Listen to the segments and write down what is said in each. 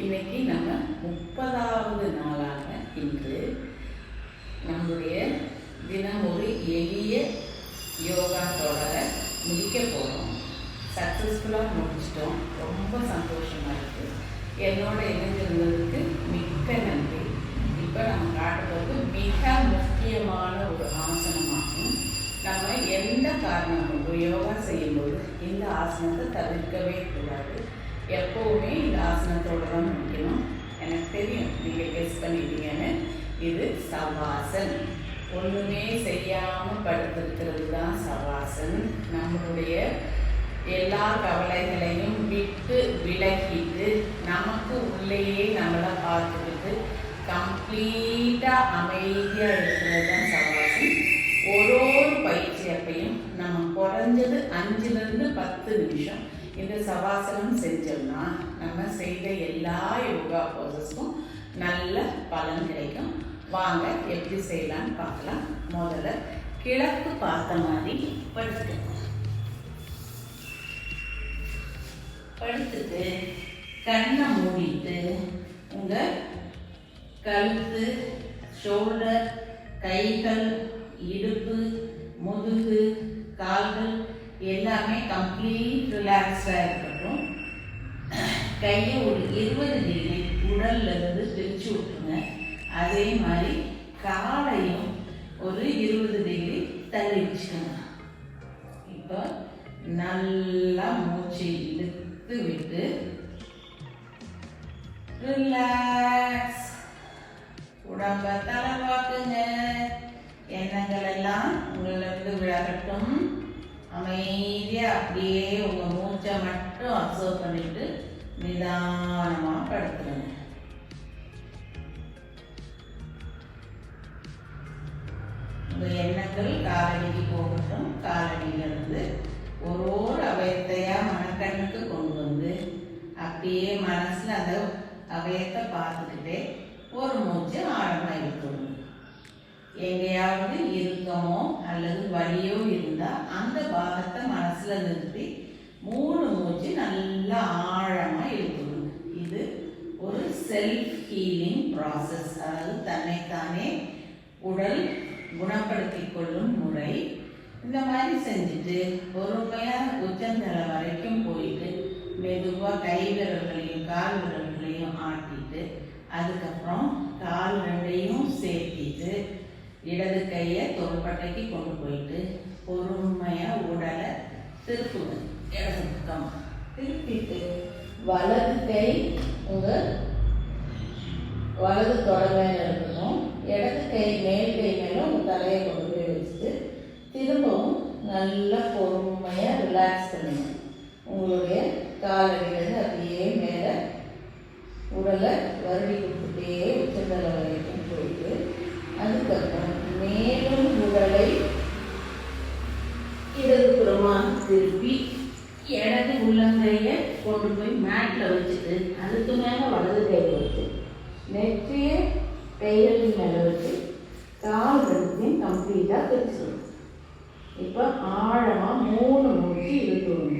இன்னைக்கு நம்ம 30வது நாளாக இன்று நம்முடைய தினம் ஒரு எளிய யோகா தொடரை முடிக்க போகிறோம். சக்ஸஸ்ஃபுல்லாக முடிச்சிட்டோம். ரொம்ப சந்தோஷமாக இருக்குது. என்னோட இணைஞ்சிருந்ததுக்கு மிக்க நன்றி. இப்போ நம்ம காட்டுறது மிக முக்கியமான ஒரு ஆசனமாகும். நம்ம எந்த காரணம் கொண்டும் யோகா செய்யும்போது இந்த ஆசனத்தை தவிர்க்கவே கூடாது. எப்போவுமே இந்த ஆசனத்தோடு தான் முடிக்கணும். எனக்கு தெரியும் நீங்கள் கெஸ் பண்ணிட்டீங்கன்னு. இது சவாசன். ஒன்றுமே செய்யாமல் படுத்திருக்கிறது தான் சவாசன். நம்மளுடைய எல்லா கவலைகளையும் விட்டு விலகிட்டு நமக்கு உள்ளேயே நம்மளை பார்த்துக்கிட்டு கம்ப்ளீட்டாக அமைதியாக இருக்கிறது தான் சவாசன். ஒரு பயிற்சி அப்பையும் நம்ம குறைஞ்சது 5லிருந்து 10 நிமிஷம் இந்த சவாசனம் செஞ்சோம்னா நம்ம செய்த எல்லா யோகா ப்ராசஸ்க்கும் நல்ல பலன் கிடைக்கும். வாங்க எப்படி செய்யலான்னு பார்க்கலாம். முதல்ல கிழக்கு பார்த்த மாதிரி படுத்துட்டு கண்ணை மூடிட்டு உங்கள் கழுத்து, ஷோல்டர், கைகள், இடுப்பு, முதுகு, கால்கள் எல்லாமே கம்ப்ளீட் ரிலாக்ஸ்டாக இருக்கட்டும். கையை ஒரு 20 டிகிரி உடல்லிருந்து பிரித்து விட்டுருங்க. அதே மாதிரி காலையும் ஒரு 20 டிகிரி தள்ளி வச்சுக்கோங்க. இப்போ நல்லா மூச்சு இழுத்து விட்டு ரிலாக்ஸ். உடம்ப தலை பார்க்குங்க. எண்ணங்கள் எல்லாம் உங்களிருந்து விலகட்டும். அமைதியாக அப்படியே உங்கள் மூச்சை மட்டும் அப்சர்வ் பண்ணிட்டு நிதானமாக படுத்துருங்க. உங்கள் எண்ணங்கள் காலடிக்கு போகட்டும். காலடியிலிருந்து ஒரு அவயத்தையாக மனக்கண்ணுக்கு கொண்டு வந்து அப்படியே மனசில் அந்த அவயத்தை பார்த்துக்கிட்டே ஒரு மூச்சு ஆழமாக இருக்கணும். எங்கேயாவது இறுக்கமோ அல்லது வலியோ இருந்தால் அந்த பாகத்தை மனசில் நிறுத்தி 3 மூச்சு நல்லா ஆழமாக இழுக்கணும். இது ஒரு செல்ஃப் ஹீலிங் ப்ராசஸ். அதாவது தன்னைத்தானே உடல் குணப்படுத்தி கொள்ளும் முறை. இந்த மாதிரி செஞ்சுட்டு பொறுமையாக உச்சந்தலை வரைக்கும் போயிட்டு மெதுவாக கை விரல்களையும் கால் விரல்களையும் ஆட்டிட்டு அதுக்கப்புறம் கால் 2ஐயும் சேர்த்திட்டு இடது கையை தோள்பட்டைக்கு கொண்டு போயிட்டு பொறுமையாக உடலை திருப்புங்க. இடது பக்கம் திருப்பிட்டு வலது கை உங்கள் வலது தொடை மேலே இருக்கணும். இடது கை மேல் கை மேலே உங்கள் தலையை கொண்டு போய் வச்சுட்டு திரும்பவும் நல்லா பொறுமையாக ரிலாக்ஸ் பண்ணுங்க. உங்களுடைய காலடியிலேருந்து அப்படியே மேலே உடலை வருடி கொடுத்துட்டே உச்சந்தலை வரைக்கும் போயிட்டு அதுக்கப்புறம் மேலும் உடலை இடதுபுறமாக திருப்பி இடது உள்ளங்கையை கொண்டு போய் மேட்டில் வச்சுட்டு அதுக்கு மேலே வலது கையை வச்சு நெற்றியை கைகளின் மேலே வச்சு கால் ரெண்டுத்தையும் கம்ப்ளீட்டாக பிரிச்சிடணும். இப்போ ஆழமாக 3 மூச்சு இழுத்துடணும்.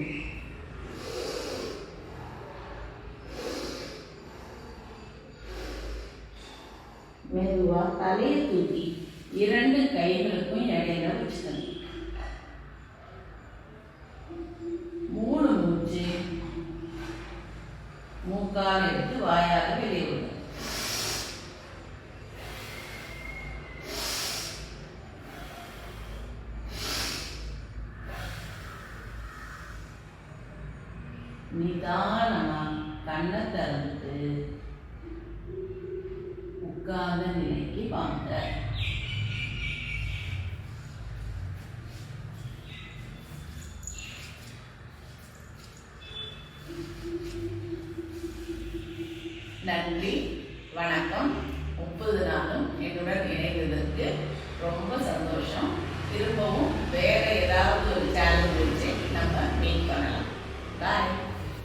மெதுவாக தலையை தூக்கி 2 கைகளுக்கும் இடையில வச்சுக்கணும். 3 மூச்சு மூக்கால் எடுத்து வாயாக வெளியே விடும். நிதானமாக கண்ணை திறந்துட்டு உட்கார்ந்த நிலைக்கு வாங்க. நன்றி, வணக்கம். 30 நாளும் என்னுடன் இணைந்ததற்கு ரொம்ப சந்தோஷம். திரும்பவும் வேற ஏதாவது ஒரு சேனல் வச்சு நம்ம மீட் பண்ணலாம். பாய்.